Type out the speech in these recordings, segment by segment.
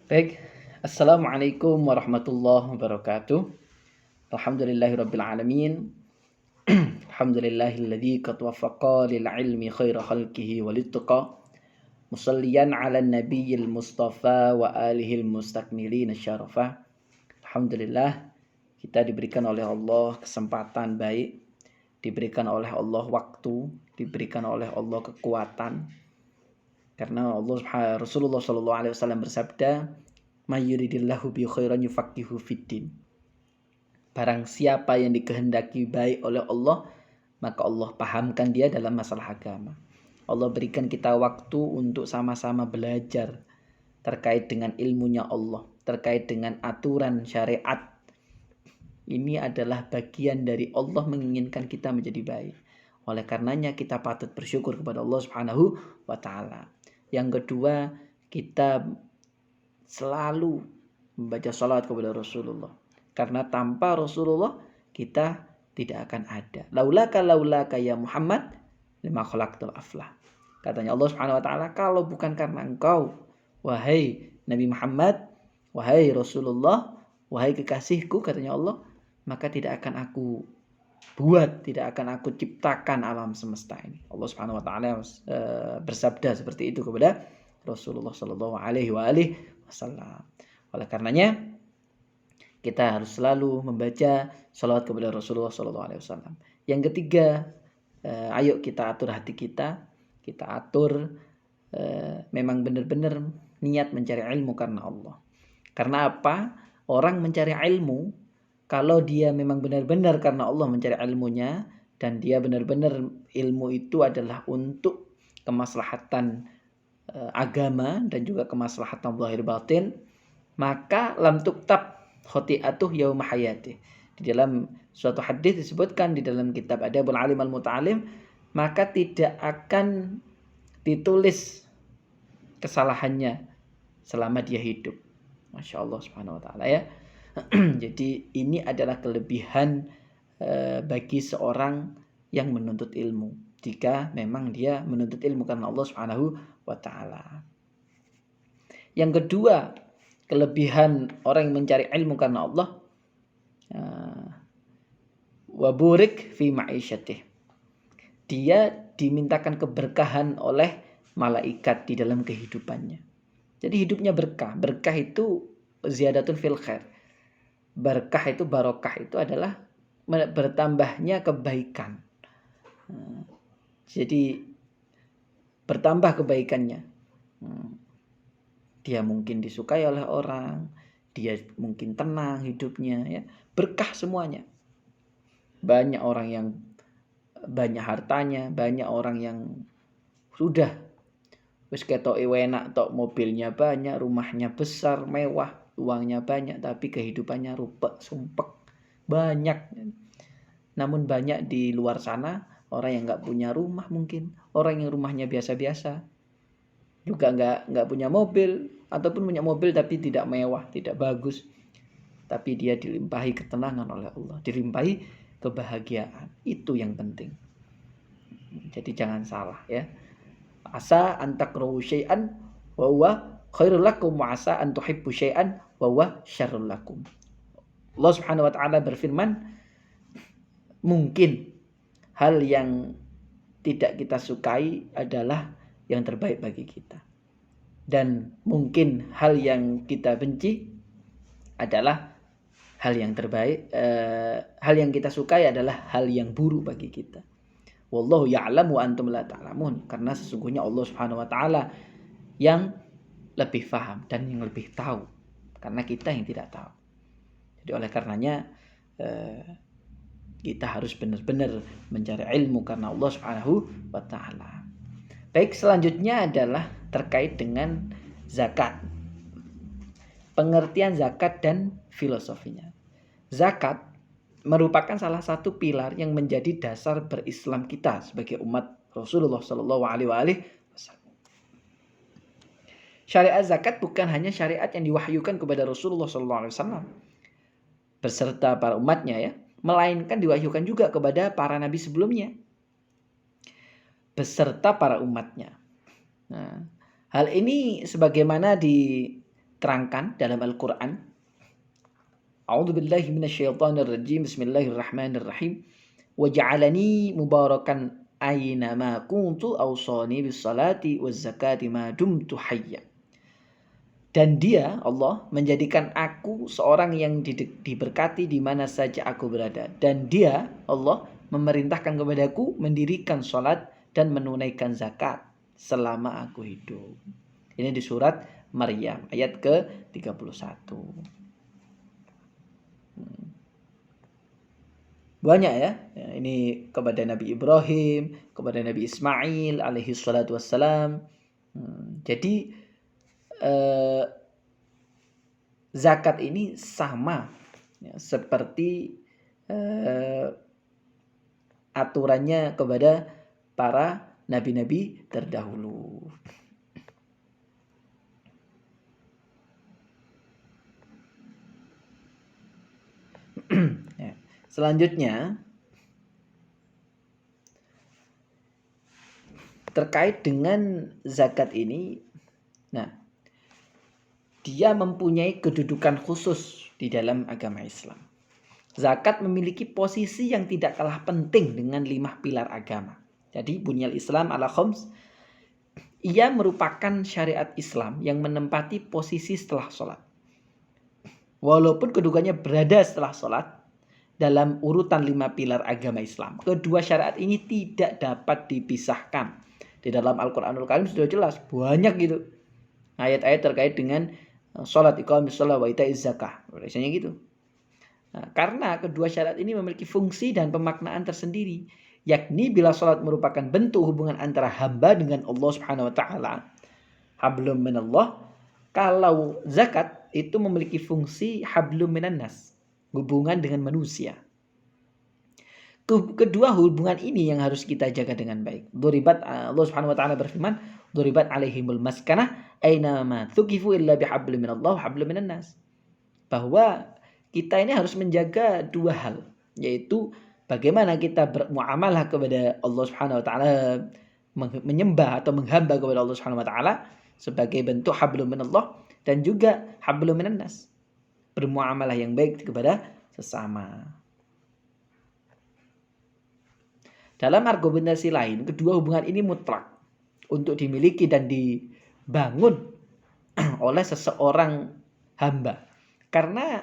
Baik, Assalamualaikum warahmatullahi wabarakatuh. Alhamdulillahirabbil alamin. Alhamdulillahilladzi qad waffaqa lil ilmi khaira khalqihi walittaqa. Musalliyan 'alan nabiyil mustafa wa alihil mustakmilin syarafa. Alhamdulillah kita diberikan oleh Allah kesempatan baik, diberikan oleh Allah waktu, diberikan oleh Allah kekuatan. Karena Rasulullah sallallahu alaihi wasallam bersabda, "May yuridillahu bi khairan yufaqihu fiddin." Barang siapa yang dikehendaki baik oleh Allah, maka Allah pahamkan dia dalam masalah agama. Allah berikan kita waktu untuk sama-sama belajar terkait dengan ilmunya Allah, terkait dengan aturan syariat. Ini adalah bagian dari Allah menginginkan kita menjadi baik. Oleh karenanya kita patut bersyukur kepada Allah Subhanahu wa taala. Yang kedua, kita selalu membaca salawat kepada Rasulullah. Karena tanpa Rasulullah kita tidak akan ada. Laulaka ya Muhammad lima khalaqtul aflah. Katanya Allah Subhanahu wa taala, kalau bukan karena engkau wahai Nabi Muhammad, wahai Rasulullah, wahai kekasihku, katanya Allah, maka tidak akan aku buat, tidak akan aku ciptakan alam semesta ini. Allah Subhanahu wa taala bersabda seperti itu kepada Rasulullah sallallahu alaihi wasallam. Oleh karenanya kita harus selalu membaca salawat kepada Rasulullah sallallahu alaihi wasallam. Yang ketiga, ayo kita atur hati kita atur memang benar-benar niat mencari ilmu karena Allah. Karena apa? Orang mencari ilmu kalau dia memang benar-benar karena Allah mencari ilmunya dan dia benar-benar ilmu itu adalah untuk kemaslahatan agama dan juga kemaslahatan zahir batin, maka lam tuktab khoti'atuh yauma hayatih. Di dalam suatu hadis disebutkan di dalam kitab Adabul Alim Al-Muta'alim, maka tidak akan ditulis kesalahannya selama dia hidup. Masya Allah Subhanahu wa taala ya. Jadi ini adalah kelebihan bagi seorang yang menuntut ilmu, jika memang dia menuntut ilmu karena Allah Subhanahu wa taala. Yang kedua, kelebihan orang yang mencari ilmu karena Allah, waburik fi ma'isyatih. Dia dimintakan keberkahan oleh malaikat di dalam kehidupannya. Jadi hidupnya berkah. Berkah itu ziyadatun fil khair. Berkah itu, barokah itu adalah bertambahnya kebaikan. Jadi bertambah kebaikannya. Dia mungkin disukai oleh orang, dia mungkin tenang hidupnya ya. Berkah semuanya. Banyak orang yang banyak hartanya, banyak orang yang sudah wis ketoke enak tok, mobilnya banyak, rumahnya besar, mewah, uangnya banyak, tapi kehidupannya rupek, sumpek. Banyak. Namun banyak di luar sana orang yang enggak punya rumah mungkin, orang yang rumahnya biasa-biasa. Juga enggak punya mobil, ataupun punya mobil tapi tidak mewah, tidak bagus. Tapi dia dilimpahi ketenangan oleh Allah, dilimpahi kebahagiaan. Itu yang penting. Jadi jangan salah ya. Asa antakrahu syai'an wa huwa khairul lakum wa asa an tuhibbu syai'an wa huwa syarrul lakum. Allah Subhanahu wa taala berfirman, mungkin hal yang tidak kita sukai adalah yang terbaik bagi kita. Dan mungkin hal yang kita benci adalah hal yang terbaik, hal yang kita sukai adalah hal yang buruk bagi kita. Wallahu ya'lamu wa antum la ta'lamun. Karena sesungguhnya Allah Subhanahu wa taala yang lebih paham dan yang lebih tahu, karena kita yang tidak tahu. Jadi oleh karenanya kita harus benar-benar mencari ilmu karena Allah Subhanahu wa taala. Baik, selanjutnya adalah terkait dengan zakat. Pengertian zakat dan filosofinya. Zakat merupakan salah satu pilar yang menjadi dasar berislam kita sebagai umat Rasulullah sallallahu alaihi wasallam. Syariat zakat bukan hanya syariat yang diwahyukan kepada Rasulullah sallallahu alaihi wasallam beserta para umatnya ya, melainkan diwahyukan juga kepada para nabi sebelumnya beserta para umatnya. Nah, hal ini sebagaimana terangkan dalam Al-Quran. A'udzubillahi minasyaitonirrajim. Bismillahirrahmanirrahim. Waj'alani mubarakan aynama kuntu awsani bis salati waz zakati ma dumtu hayya. Dan dia, Allah, menjadikan aku seorang yang diberkati di mana saja aku berada. Dan dia, Allah, memerintahkan kepadaku mendirikan sholat dan menunaikan zakat selama aku hidup. Ini di surat Maryam ayat ke-31. Banyak ya. Ini kepada Nabi Ibrahim, kepada Nabi Ismail alaihi salatu wassalam. Jadi zakat ini sama ya, seperti aturannya kepada para nabi-nabi terdahulu. Ya. Selanjutnya terkait dengan zakat ini, nah, dia mempunyai kedudukan khusus di dalam agama Islam. Zakat memiliki posisi yang tidak kalah penting dengan 5 pilar agama. Jadi bunyal Islam ala khams, ia merupakan syariat Islam yang menempati posisi setelah sholat. Walaupun kedudukannya berada setelah sholat dalam urutan 5 pilar agama Islam, kedua syariat ini tidak dapat dipisahkan. Di dalam Al-Quranul Karim sudah jelas banyak gitu ayat-ayat terkait dengan sholat, iqamis shalah, wa ita'iz zakah. Biasanya gitu. Nah, karena kedua syarat ini memiliki fungsi dan pemaknaan tersendiri, yakni bila sholat merupakan bentuk hubungan antara hamba dengan Allah Subhanahu wa taala, hablum minallah, kalau zakat itu memiliki fungsi hablum minannas, hubungan dengan manusia. Kedua hubungan ini yang harus kita jaga dengan baik. Duribat, Allah Subhanahu wa taala berfirman, duribat alaihimul maskanah aina ma thuqifu illa bihablum minallah wa hablum minannas. Bahwa kita ini harus menjaga dua hal, yaitu bagaimana kita bermuamalah kepada Allah Subhanahu wa taala, menyembah atau menghamba kepada Allah Subhanahu wa taala sebagai bentuk hablum minallah, dan juga hablum minannas, bermuamalah yang baik kepada sesama. Dalam argumentasi lain, kedua hubungan ini mutlak untuk dimiliki dan dibangun oleh seseorang hamba. Karena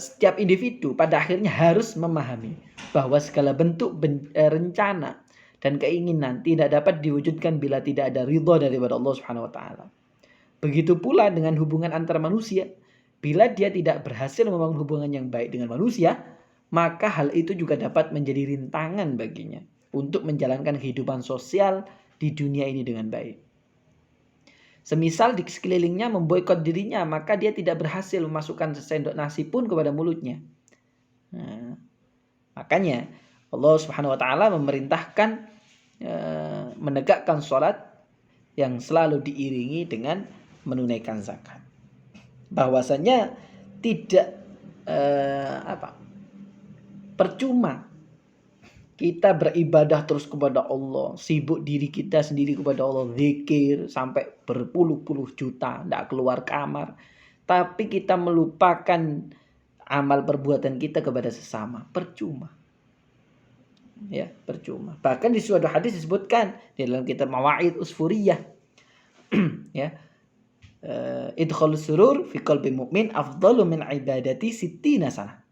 setiap individu pada akhirnya harus memahami bahwa segala bentuk rencana dan keinginan tidak dapat diwujudkan bila tidak ada ridha daripada Allah Subhanahu wa taala. Begitu pula dengan hubungan antara manusia, bila dia tidak berhasil membangun hubungan yang baik dengan manusia, maka hal itu juga dapat menjadi rintangan baginya untuk menjalankan kehidupan sosial di dunia ini dengan baik. Semisal di sekelilingnya memboikot dirinya, maka dia tidak berhasil memasukkan sesendok nasi pun kepada mulutnya. Nah, makanya Allah Subhanahu wa taala memerintahkan menegakkan sholat yang selalu diiringi dengan menunaikan zakat. Bahwasanya tidak percuma kita beribadah terus kepada Allah, sibuk diri kita sendiri kepada Allah, zikir sampai berpuluh-puluh juta, tidak keluar kamar, tapi kita melupakan amal perbuatan kita kepada sesama, percuma. Ya, percuma. Bahkan di suatu hadis disebutkan di dalam kitab Mawa'id Usfuriyah, ya, idkhal surur fi qalbi mu'min afdalu min ibadati sittina sanah.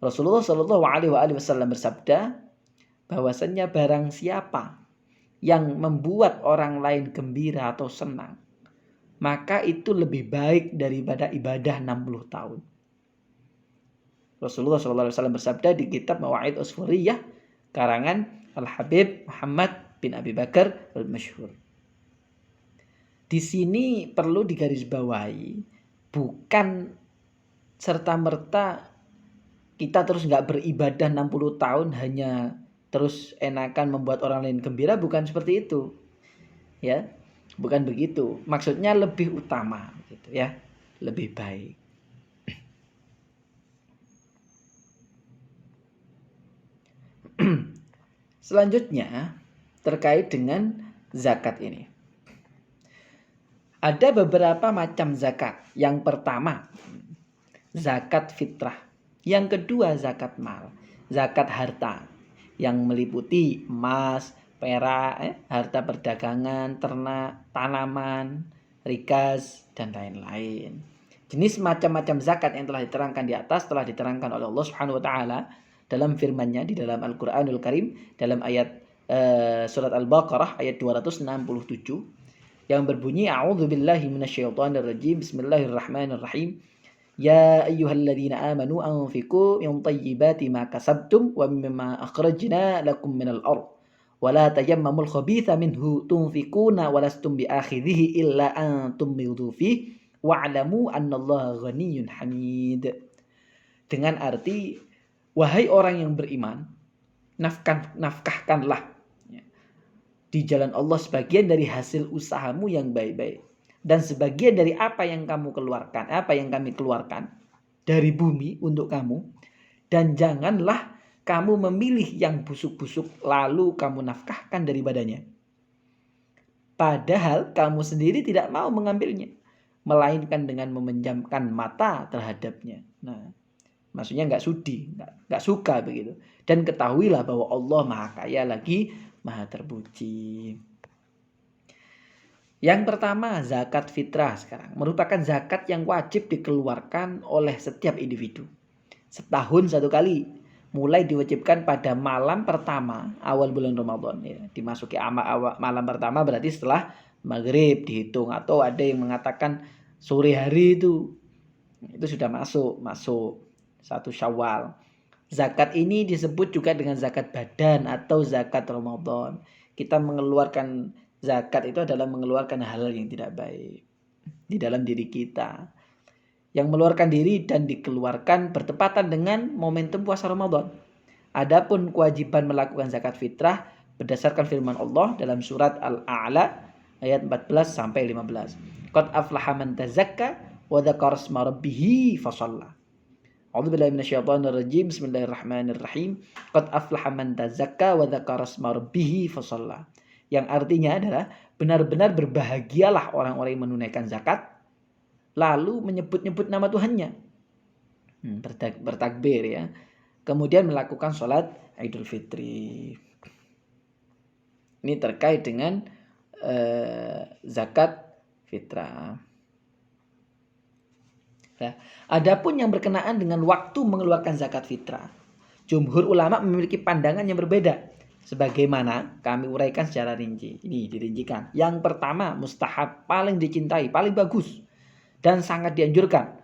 Rasulullah Shallallahu Alaihi Wasallam bersabda bahwasannya barang siapa yang membuat orang lain gembira atau senang, maka itu lebih baik daripada ibadah 60 tahun. Rasulullah Shallallahu Alaihi Wasallam bersabda di kitab Mawa'id Usfuriyah karangan Al-Habib Muhammad bin Abi Bakar Al-Masyhur. Di sini perlu digarisbawahi, bukan serta-merta kita terus nggak beribadah 60 tahun hanya terus enakan membuat orang lain gembira, bukan seperti itu. Ya, bukan begitu. Maksudnya lebih utama gitu ya, lebih baik. Selanjutnya terkait dengan zakat ini. Ada beberapa macam zakat. Yang pertama, zakat fitrah. Yang kedua, zakat mal. Zakat harta yang meliputi emas, perak, harta perdagangan, ternak, tanaman, rikas, dan lain-lain. Jenis macam-macam zakat yang telah diterangkan di atas telah diterangkan oleh Allah Subhanahu wa taala dalam firman-Nya di dalam Al-Qur'anul Karim dalam ayat surat Al-Baqarah ayat 267 yang berbunyi a'udzubillahi minasyaitonirrajim bismillahirrahmanirrahim ya ayyuhalladzina amanu anfiqu min thayyibati ma kasabtum wa mimma akhrajna lakum minal ardh wa la tayammamul khabitha minhu tunfiquna wa lastum biakhidhihi illa an tumidhu fihi wa'lamu annallaha ghaniyyun hamid. Dengan arti, wahai orang yang beriman, nafkahkanlah di jalan Allah sebagian dari hasil usahamu yang baik-baik dan sebagian dari apa yang kami keluarkan dari bumi untuk kamu, dan janganlah kamu memilih yang busuk-busuk lalu kamu nafkahkan daripadanya padahal kamu sendiri tidak mau mengambilnya, melainkan dengan memenjamkan mata terhadapnya. Nah, maksudnya nggak sudi, nggak suka begitu. Dan ketahuilah bahwa Allah Maha Kaya lagi Maha Terpuji. Yang pertama, zakat fitrah sekarang merupakan zakat yang wajib dikeluarkan oleh setiap individu. Setahun satu kali, mulai diwajibkan pada malam pertama awal bulan Ramadan. Ya. Dimasuki malam pertama berarti setelah maghrib dihitung, atau ada yang mengatakan sore hari itu sudah masuk 1 Syawal. Zakat ini disebut juga dengan zakat badan atau zakat Ramadan. Kita mengeluarkan zakat itu adalah mengeluarkan hal yang tidak baik di dalam diri kita. Yang mengeluarkan diri dan dikeluarkan bertepatan dengan momentum puasa Ramadan. Adapun kewajiban melakukan zakat fitrah berdasarkan firman Allah dalam surat Al-A'la ayat 14 sampai 15. Qad aflaha man tazakka wa dzakara isma rabbih fasalla. A'udzubillahi minasyaitonirrajim. Bismillahirrahmanirrahim. Qad aflaha man tazakka wa dzakara isma rabbih fasalla. Yang artinya adalah benar-benar berbahagialah orang-orang yang menunaikan zakat lalu menyebut-nyebut nama Tuhannya. Bertakbir ya. Kemudian melakukan sholat Idul Fitri. Ini terkait dengan zakat fitrah. Nah, adapun yang berkenaan dengan waktu mengeluarkan zakat fitrah, jumhur ulama memiliki pandangan yang berbeda. Sebagaimana kami uraikan secara rinci. Ini dirincikan. Yang pertama, mustahab, paling dicintai, paling bagus, dan sangat dianjurkan.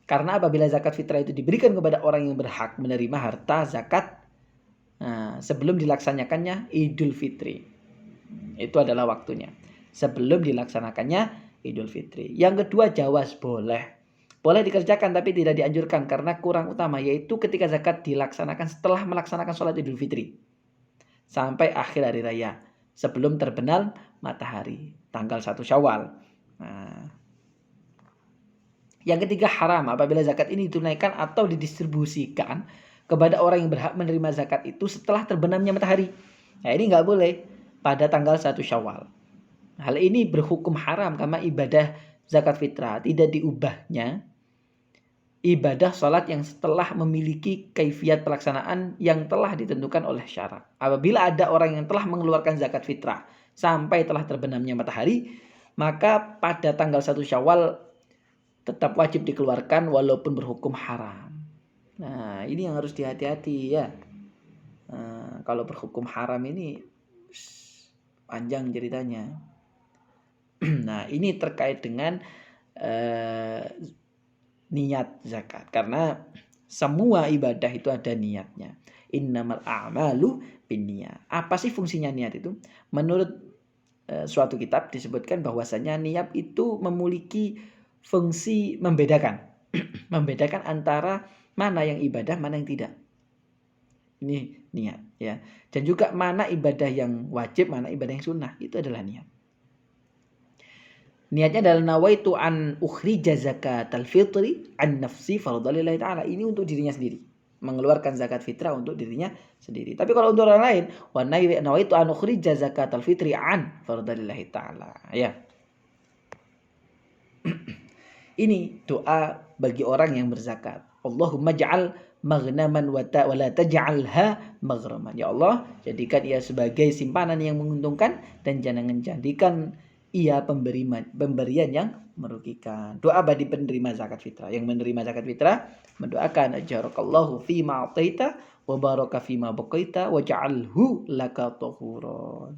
Karena apabila zakat fitrah itu diberikan kepada orang yang berhak menerima harta zakat sebelum dilaksanakannya Idul Fitri. Itu adalah waktunya. Sebelum dilaksanakannya Idul Fitri. Yang kedua, jawaz, boleh. Boleh dikerjakan tapi tidak dianjurkan karena kurang utama, yaitu ketika zakat dilaksanakan setelah melaksanakan sholat Idul Fitri sampai akhir hari raya sebelum terbenam matahari tanggal 1 Syawal. Nah, yang ketiga, haram apabila zakat ini ditunaikan atau didistribusikan kepada orang yang berhak menerima zakat itu setelah terbenamnya matahari. Nah, ini nggak boleh pada tanggal 1 Syawal. Hal ini berhukum haram karena ibadah zakat fitrah tidak diubahnya ibadah sholat yang setelah memiliki kaifiat pelaksanaan yang telah ditentukan oleh syarak. Apabila ada orang yang telah mengeluarkan zakat fitrah sampai telah terbenamnya matahari, maka pada tanggal 1 Syawal tetap wajib dikeluarkan walaupun berhukum haram. Nah, ini yang harus dihati-hati ya. Kalau berhukum haram ini panjang ceritanya. Nah, ini terkait dengan niat zakat, karena semua ibadah itu ada niatnya. Innamal a'malu binniyat. Apa sih fungsinya niat itu? Menurut suatu kitab disebutkan bahwasanya niat itu memiliki fungsi membedakan membedakan antara mana yang ibadah, mana yang tidak. Ini niat ya. Dan juga mana ibadah yang wajib, mana ibadah yang sunnah, itu adalah niat. Niatnya adalah nawaitu an ukhrija zakatal fitri an nafsi fardhalillahi ta'ala. Ini untuk dirinya sendiri. Mengeluarkan zakat fitrah untuk dirinya sendiri. Tapi kalau untuk orang lain, wa nawaitu an ukhrija zakatal fitri an fardhalillahi ta'ala. Ya. Ini doa bagi orang yang berzakat. Allahumma ja'al maghnaman wa la taj'alha maghraman. Ya Allah, jadikan ia sebagai simpanan yang menguntungkan dan jangan jadikan ia pemberian yang merugikan. Doa bagi penerima zakat fitrah. Yang menerima zakat fitrah mendoakan ajarakallahu fi ma ataita wa baraka fi ma baqaita wa ja'alhu laka tahuran.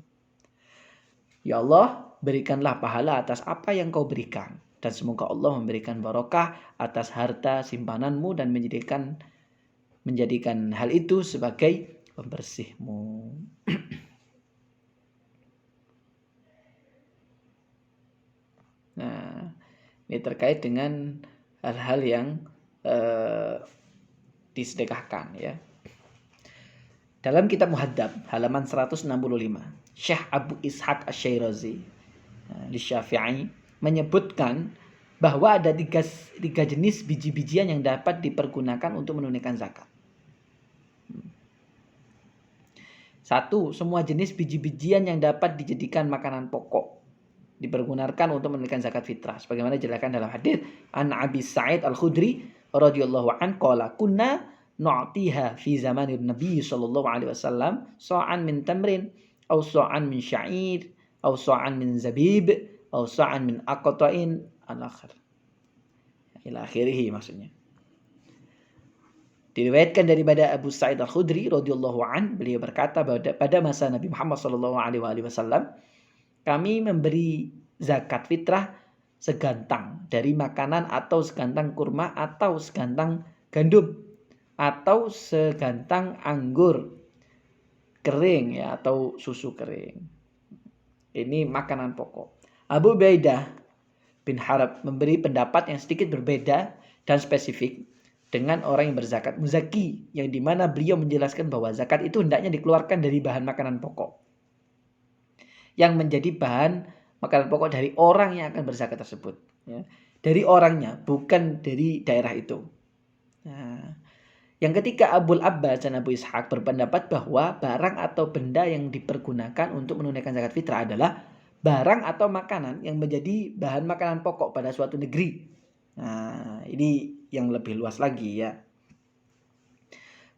Ya Allah, berikanlah pahala atas apa yang kau berikan. Dan semoga Allah memberikan barokah atas harta simpananmu dan menjadikan hal itu sebagai pembersihmu. Nah, ini terkait dengan hal-hal yang disedekahkan ya. Dalam kitab Muhaddab halaman 165, Syekh Abu Ishaq Asy-Syirazi di Syafi'i menyebutkan bahwa ada tiga jenis biji-bijian yang dapat dipergunakan untuk menunaikan zakat. Satu, semua jenis biji-bijian yang dapat dijadikan makanan pokok dipergunakan untuk menunaikan zakat fitrah. Sebagaimana dijelaskan dalam hadis An Abi Sa'id Al-Khudri radhiyallahu an qala kunna nu'tiha fi zamanin Nabi sallallahu alaihi wasallam sa'an min tamrin aw sa'an min sya'ir aw sa'an min zabib aw sa'an min aqta'in al-akhir. Ila akhirih maksudnya. Diriwayatkan daripada Abu Sa'id Al-Khudri radhiyallahu an, beliau berkata bahwa pada masa Nabi Muhammad sallallahu alaihi wasallam kami memberi zakat fitrah segantang dari makanan atau segantang kurma atau segantang gandum atau segantang anggur kering ya atau susu kering. Ini makanan pokok. Abu Ubaidah bin Harb memberi pendapat yang sedikit berbeda dan spesifik dengan orang yang berzakat muzaki, yang dimana beliau menjelaskan bahwa zakat itu hendaknya dikeluarkan dari bahan makanan pokok yang menjadi bahan makanan pokok dari orang yang akan berzakat tersebut ya. Dari orangnya, bukan dari daerah itu. Nah, yang ketiga Abul Abbas dan Abu Ishaq berpendapat bahwa barang atau benda yang dipergunakan untuk menunaikan zakat fitrah adalah barang atau makanan yang menjadi bahan makanan pokok pada suatu negeri. Nah, ini yang lebih luas lagi ya.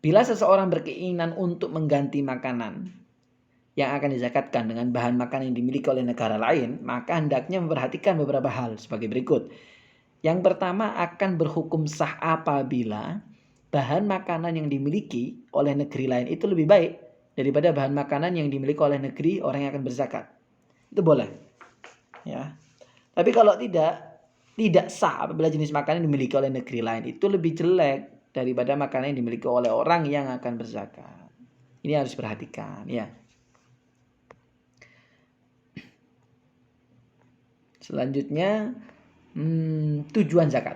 Bila seseorang berkeinginan untuk mengganti makanan yang akan dizakatkan dengan bahan makanan yang dimiliki oleh negara lain, maka hendaknya memperhatikan beberapa hal sebagai berikut. Yang pertama, akan berhukum sah apabila bahan makanan yang dimiliki oleh negeri lain itu lebih baik daripada bahan makanan yang dimiliki oleh negeri orang yang akan berzakat. Itu boleh. Ya. Tapi kalau tidak sah apabila jenis makanan yang dimiliki oleh negeri lain itu lebih jelek daripada makanan yang dimiliki oleh orang yang akan berzakat. Ini harus diperhatikan ya. Selanjutnya tujuan zakat.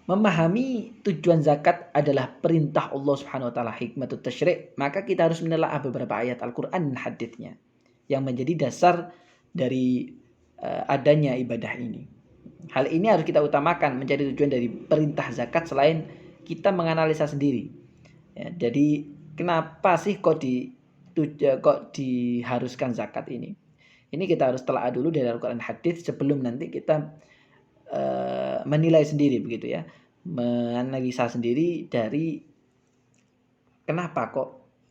Memahami tujuan zakat adalah perintah Allah Subhanahu wa taala, hikmatut tasyri', maka kita harus menelaah beberapa ayat Al-Qur'an dan haditsnya yang menjadi dasar dari adanya ibadah ini. Hal ini harus kita utamakan menjadi tujuan dari perintah zakat selain kita menganalisa sendiri. Ya, jadi kenapa sih kok diharuskan zakat ini? Ini kita harus telaah dulu dari Al-Quran hadis sebelum nanti kita menilai sendiri begitu ya, menganalisa sendiri dari kenapa kok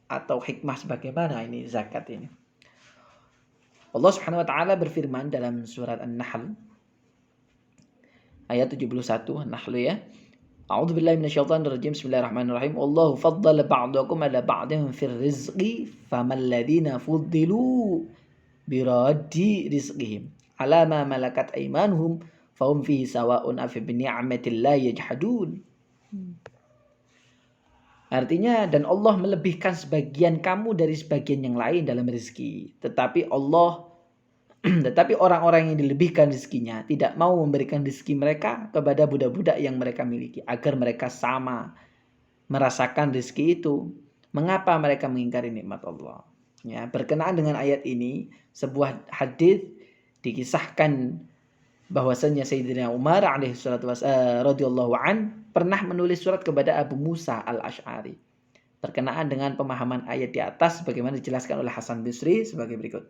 atau hikmah sebagaimana ini zakat ini. Allah Subhanahu wa taala berfirman dalam surat An-Nahl ayat 71 An-Nahl ya. A'udzu billahi minasyaitonir rajim. Bismillahirrahmanirrahim. Allahu faddala ba'dakum 'ala ba'din fir rizqi famal ladzina fuddilu biraddi rizqihim ala ma malakat aymanuhum fahum fihi sawa'un afi bi ni'matillahi yajhadun. Artinya, dan Allah melebihkan sebagian kamu dari sebagian yang lain dalam rezeki. Tetapi orang-orang yang dilebihkan rezekinya tidak mau memberikan rezeki mereka kepada budak-budak yang mereka miliki agar mereka sama merasakan rezeki itu. Mengapa mereka mengingkari nikmat Allah? Ya, berkenaan dengan ayat ini, sebuah hadis dikisahkan bahwasanya Sayyidina Umar radhiyallahu an pernah menulis surat kepada Abu Musa Al-Asy'ari berkenaan dengan pemahaman ayat di atas sebagaimana dijelaskan oleh Hasan Basri sebagai berikut.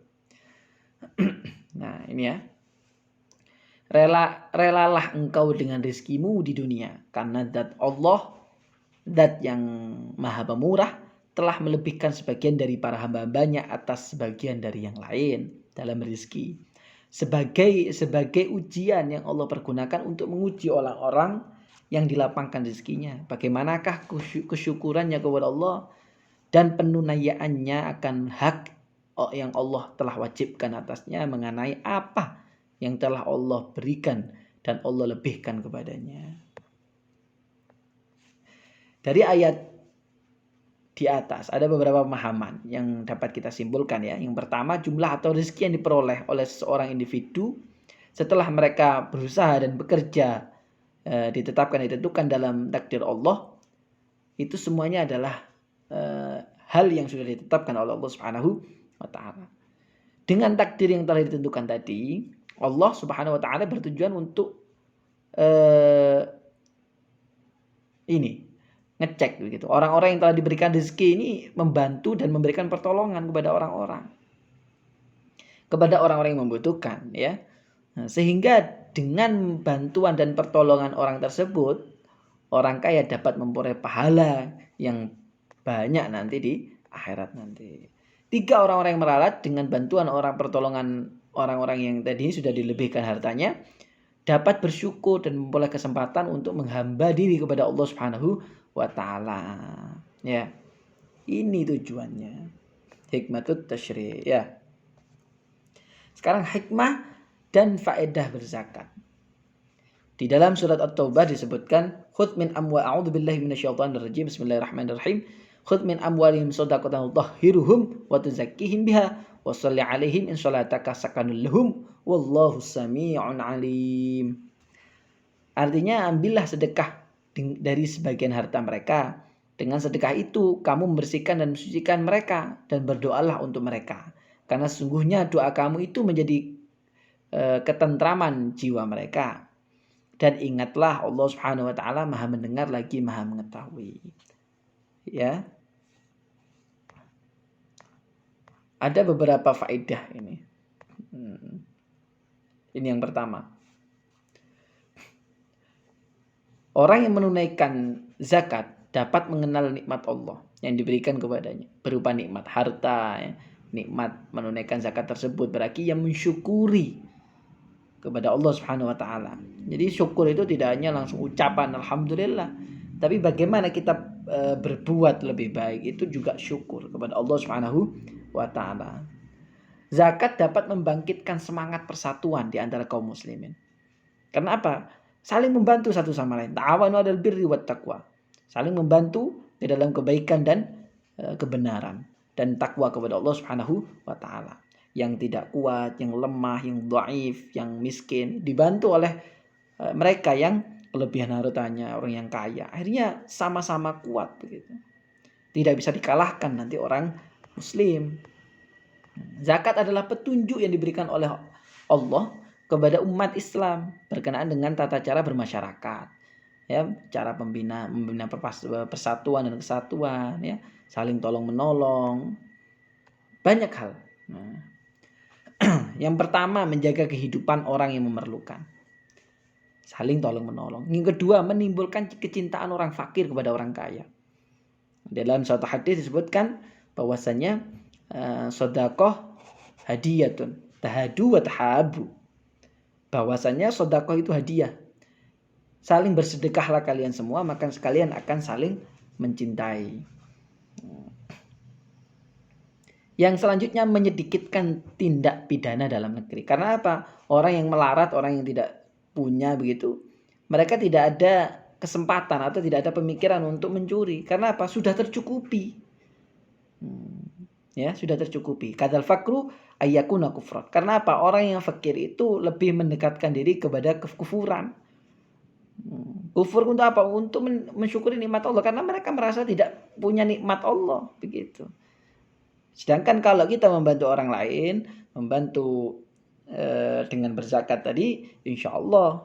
Nah, ini ya. Relalah engkau dengan rezekimu di dunia, karena zat Allah, zat yang maha pemurah, telah melebihkan sebagian dari para hamba-hambanya atas sebagian dari yang lain dalam rezeki. Sebagai ujian yang Allah pergunakan untuk menguji orang-orang yang dilapangkan rezekinya. Bagaimanakah kesyukurannya kepada Allah dan penunaiannya akan hak yang Allah telah wajibkan atasnya mengenai apa yang telah Allah berikan dan Allah lebihkan kepadanya. Dari ayat di atas ada beberapa pemahaman yang dapat kita simpulkan ya. Yang pertama, jumlah atau rezeki yang diperoleh oleh seseorang individu setelah mereka berusaha dan bekerja ditetapkan ditentukan dalam takdir Allah, itu semuanya adalah hal yang sudah ditetapkan oleh Allah Subhanahu wa taala. Dengan takdir yang telah ditentukan tadi, Allah Subhanahu wa taala bertujuan untuk ngecek begitu. Orang-orang yang telah diberikan rezeki ini membantu dan memberikan pertolongan kepada orang-orang yang membutuhkan ya. Nah, sehingga dengan bantuan dan pertolongan orang tersebut, orang kaya dapat memperoleh pahala yang banyak nanti di akhirat nanti. 3 orang-orang yang melarat dengan bantuan pertolongan orang-orang yang tadi sudah dilebihkan hartanya, dapat bersyukur dan memperoleh kesempatan untuk menghamba diri kepada Allah Subhanahu wa taala. Ya. Ini tujuannya. Hikmatut tasyri' ya. Sekarang hikmah dan faedah berzakat. Di dalam surat At-Taubah disebutkan, "Khudh min amwa a'udzubillahi minasyaitonir rajim. Bismillahirrahmanirrahim. Khudh min amwalihim shadaqatan tutahhiruhum wa tuzakkihim biha wa shalli 'alaihim in shalataka sakanul lahum wallahu samii'un 'alim." Artinya, ambillah sedekah dari sebagian harta mereka. Dengan sedekah itu kamu membersihkan dan mensucikan mereka dan berdoalah untuk mereka. Karena sesungguhnya doa kamu itu menjadi ketentraman jiwa mereka. Dan ingatlah Allah Subhanahu wa taala Maha mendengar lagi Maha mengetahui. Ya. Ada beberapa faedah ini. Ini yang pertama. Orang yang menunaikan zakat dapat mengenal nikmat Allah yang diberikan kepadanya berupa nikmat harta, ya. Nikmat menunaikan zakat tersebut berarti yang mensyukuri kepada Allah Subhanahu wa taala. Jadi syukur itu tidak hanya langsung ucapan alhamdulillah, tapi bagaimana kita berbuat lebih baik itu juga syukur kepada Allah Subhanahu wa taala. Zakat dapat membangkitkan semangat persatuan di antara kaum muslimin. Karena apa? Saling membantu satu sama lain. Ta'awanu 'alal birri wat taqwa. Saling membantu di dalam kebaikan dan kebenaran dan takwa kepada Allah Subhanahu wa taala. Yang tidak kuat, yang lemah, yang dhaif, yang miskin dibantu oleh mereka yang kelebihan hartanya, orang yang kaya. Akhirnya sama-sama kuat begitu. Tidak bisa dikalahkan nanti orang muslim. Zakat adalah petunjuk yang diberikan oleh Allah kepada umat Islam berkenaan dengan tata cara bermasyarakat, ya, cara membina persatuan dan kesatuan, ya, saling tolong menolong, banyak hal. Nah, yang pertama menjaga kehidupan orang yang memerlukan, saling tolong menolong. Yang kedua menimbulkan kecintaan orang fakir kepada orang kaya. Dalam suatu hadis disebutkan bahwasanya sedekah hadiyatun tahadu wa tahabu. Bahwasanya sedekah itu hadiah. Saling bersedekahlah kalian semua, maka sekalian akan saling mencintai. Yang selanjutnya menyedikitkan tindak pidana dalam negeri. Karena apa? Orang yang melarat, orang yang tidak punya begitu, mereka tidak ada kesempatan atau tidak ada pemikiran untuk mencuri. Karena apa? Sudah tercukupi. Ya, sudah tercukupi. Kadzal fakru ayyakuna kufran. Karena apa? Orang yang fakir itu lebih mendekatkan diri kepada kekufuran. Kufur untuk apa? Untuk mensyukuri nikmat Allah, karena mereka merasa tidak punya nikmat Allah begitu. Sedangkan kalau kita membantu orang lain, membantu dengan berzakat tadi, insya Allah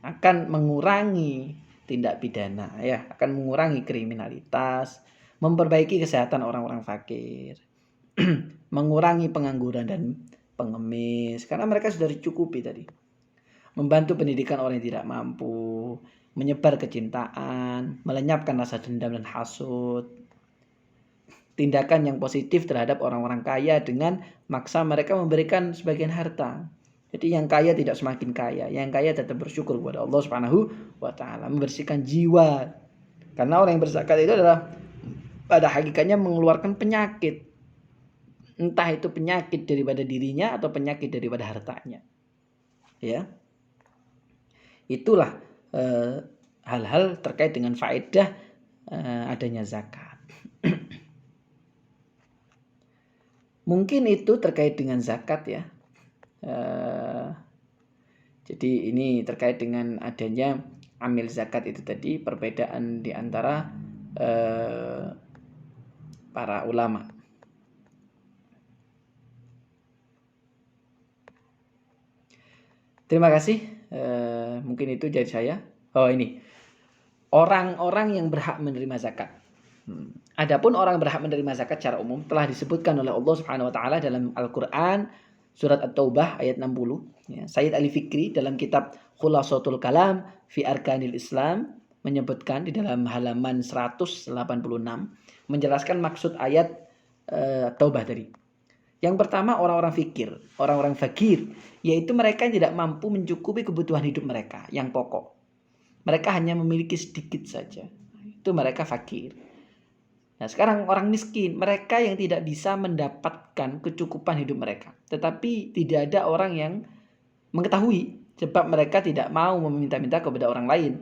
akan mengurangi tindak pidana, ya, akan mengurangi kriminalitas, memperbaiki kesehatan orang-orang fakir, mengurangi pengangguran dan pengemis, karena mereka sudah dicukupi tadi. membantu pendidikan orang yang tidak mampu, menyebar kecintaan, melenyapkan rasa dendam dan hasut. Tindakan yang positif terhadap orang-orang kaya dengan maksa mereka memberikan sebagian harta. Jadi yang kaya tidak semakin kaya, yang kaya tetap bersyukur kepada Allah Subhanahu wa taala, membersihkan jiwa. Karena orang yang berzakat itu adalah pada hakikatnya mengeluarkan penyakit. Entah itu penyakit daripada dirinya atau penyakit daripada hartanya. Ya. Itulah hal-hal terkait dengan faedah adanya zakat. Mungkin itu terkait dengan zakat ya. Jadi ini terkait dengan adanya amil zakat itu tadi, perbedaan di antara para ulama. Terima kasih. Mungkin itu dari saya. Oh ini orang-orang yang berhak menerima zakat. Adapun orang berhak menerima zakat secara umum telah disebutkan oleh Allah Subhanahu wa taala dalam Al-Qur'an surat At-Taubah ayat 60. Ya, Sayyid Ali Fikri dalam kitab Khulasatul Kalam fi Arkanil Islam menyebutkan di dalam halaman 186 menjelaskan maksud ayat Taubah tadi. Yang pertama orang-orang fikir, orang-orang fakir, yaitu mereka yang tidak mampu mencukupi kebutuhan hidup mereka yang pokok. Mereka hanya memiliki sedikit saja. Itu mereka fakir. Nah, sekarang orang miskin, mereka yang tidak bisa mendapatkan kecukupan hidup mereka. Tetapi tidak ada orang yang mengetahui sebab mereka tidak mau meminta-minta kepada orang lain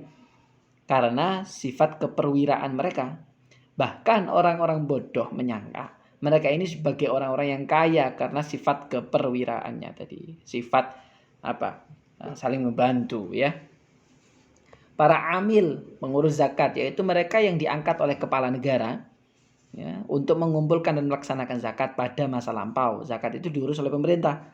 karena sifat keperwiraan mereka. Bahkan orang-orang bodoh menyangka mereka ini sebagai orang-orang yang kaya karena sifat keperwiraannya tadi, sifat saling membantu ya. Para amil pengurus zakat yaitu mereka yang diangkat oleh kepala negara ya, untuk mengumpulkan dan melaksanakan zakat pada masa lampau. Zakat itu diurus oleh pemerintah.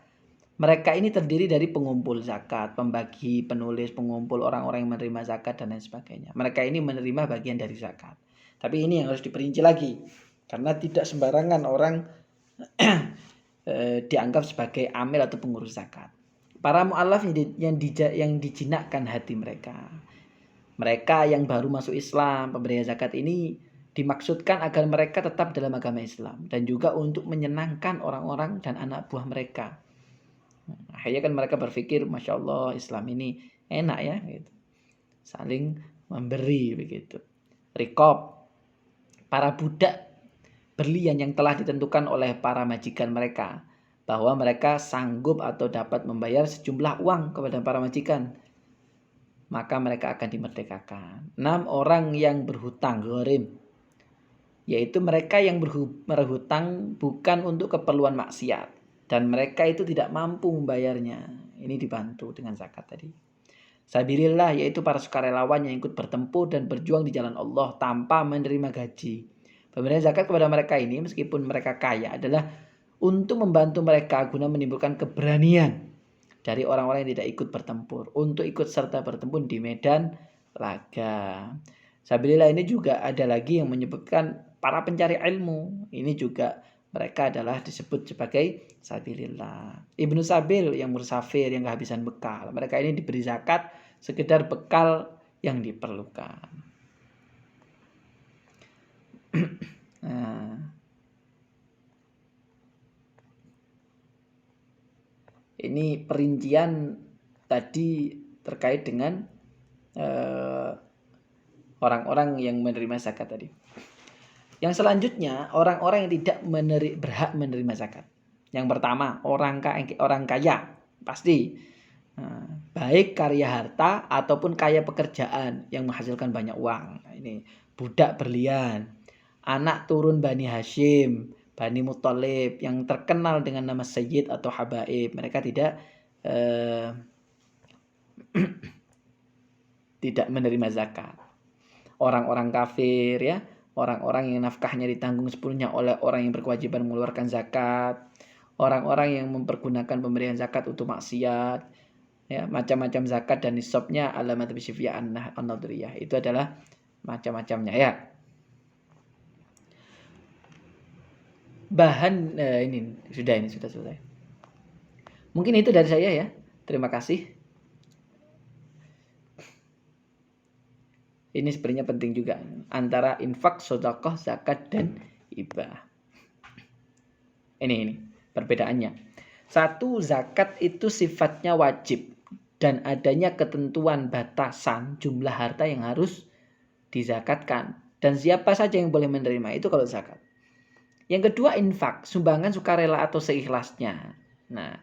Mereka ini terdiri dari pengumpul zakat, pembagi, penulis, pengumpul, orang-orang yang menerima zakat dan lain sebagainya. Mereka ini menerima bagian dari zakat. Tapi ini yang harus diperinci lagi, karena tidak sembarangan orang dianggap sebagai amil atau pengurus zakat. Para mu'alaf yang dijinakkan hati mereka. Mereka yang baru masuk Islam, pemberi zakat ini dimaksudkan agar mereka tetap dalam agama Islam dan juga untuk menyenangkan orang-orang dan anak buah mereka. Akhirnya kan mereka berpikir, Masya Allah Islam ini enak ya, gitu. Saling memberi begitu. Rikob, para budak berlian yang telah ditentukan oleh para majikan mereka, bahwa mereka sanggup atau dapat membayar sejumlah uang kepada para majikan, maka mereka akan dimerdekakan. 6 orang yang berhutang, gharim, yaitu mereka yang berhutang bukan untuk keperluan maksiat dan mereka itu tidak mampu membayarnya. Ini dibantu dengan zakat tadi. Sabilillah, yaitu para sukarelawan yang ikut bertempur dan berjuang di jalan Allah tanpa menerima gaji. Pemberian zakat kepada mereka ini meskipun mereka kaya adalah untuk membantu mereka guna menimbulkan keberanian dari orang-orang yang tidak ikut bertempur untuk ikut serta bertempur di medan laga. Sabilillah ini juga ada lagi yang menyebutkan para pencari ilmu. Ini juga mereka adalah disebut sebagai sabilillah. Ibnu Sabil yang musafir, yang kehabisan bekal. Mereka ini diberi zakat sekedar bekal yang diperlukan. Nah, ini perincian tadi terkait dengan orang-orang yang menerima zakat tadi. Yang selanjutnya orang-orang yang tidak berhak menerima zakat. Yang pertama orang kaya pasti, baik karya harta ataupun kaya pekerjaan yang menghasilkan banyak uang. Nah, ini budak berlian, anak turun Bani Hashim, Bani Muthalib yang terkenal dengan nama Sayyid atau Habaib. Mereka tidak tidak menerima zakat. Orang-orang kafir ya, orang-orang yang nafkahnya ditanggung sepenuhnya oleh orang yang berkewajiban mengeluarkan zakat, orang-orang yang mempergunakan pemberian zakat untuk maksiat, ya, macam-macam zakat dan nisabnya alamat bisyifiyah an-nadriyah. Itu adalah macam-macamnya ya. Bahan ini sudah selesai. Mungkin itu dari saya ya. Terima kasih. Ini sebenarnya penting juga antara infak, sedekah, zakat dan hibah. Ini perbedaannya. Satu, zakat itu sifatnya wajib dan adanya ketentuan batasan jumlah harta yang harus dizakatkan dan siapa saja yang boleh menerima itu kalau zakat. Yang kedua, infak, sumbangan sukarela atau seikhlasnya. Nah,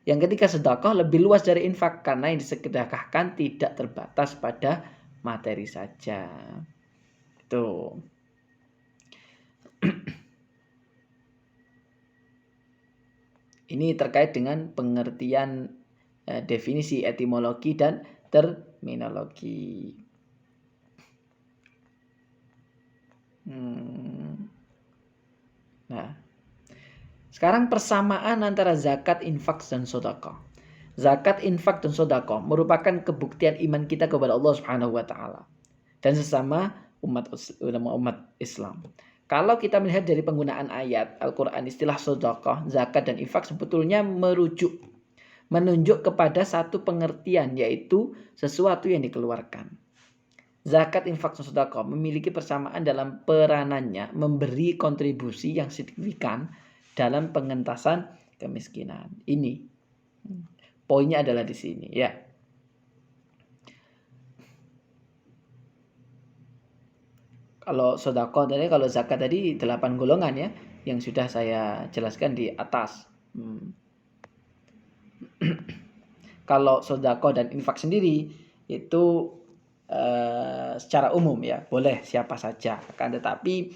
yang ketiga, sedekah lebih luas dari infak karena yang disedekahkan tidak terbatas pada materi saja. Itu. Ini terkait dengan pengertian definisi etimologi dan terminologi. Nah, sekarang persamaan antara zakat, infak, dan sedekah. Zakat, infak, dan sedekah merupakan kebuktian iman kita kepada Allah Subhanahu wa taala dan sesama umat Islam. Kalau kita melihat dari penggunaan ayat Al-Qur'an, istilah sedekah, zakat, dan infak sebetulnya menunjuk kepada satu pengertian, yaitu sesuatu yang dikeluarkan. Zakat, infak, dan sedekah memiliki persamaan dalam peranannya memberi kontribusi yang signifikan dalam pengentasan kemiskinan. Ini poinnya adalah di sini ya. Kalau sedekah tadi, kalau zakat tadi 8 golongan ya yang sudah saya jelaskan di atas. Kalau sedekah dan infak sendiri itu secara umum ya, boleh siapa saja. Akan tetapi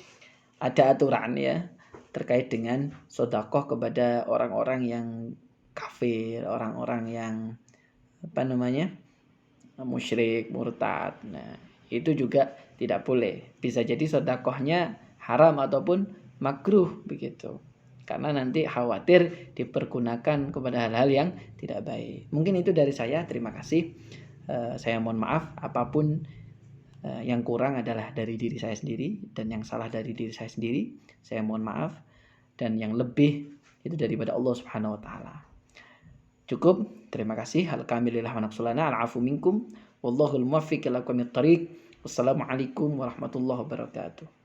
ada aturan ya terkait dengan sedekah kepada orang-orang yang kafir, orang-orang yang musyrik, murtad. Nah, itu juga tidak boleh. Bisa jadi sedekahnya haram ataupun makruh begitu. Karena nanti khawatir dipergunakan kepada hal-hal yang tidak baik. Mungkin itu dari saya. Terima kasih. Saya mohon maaf apapun yang kurang adalah dari diri saya sendiri dan yang salah dari diri saya sendiri. Saya mohon maaf dan yang lebih itu daripada Allah Subhanahu wa taala. Cukup. Terima kasih. Alhamdulillah wa nafsulana al-afu minkum. Wallahul muwaffiq ila aqwamit thariq. Wassalamualaikum warahmatullahi wabarakatuh.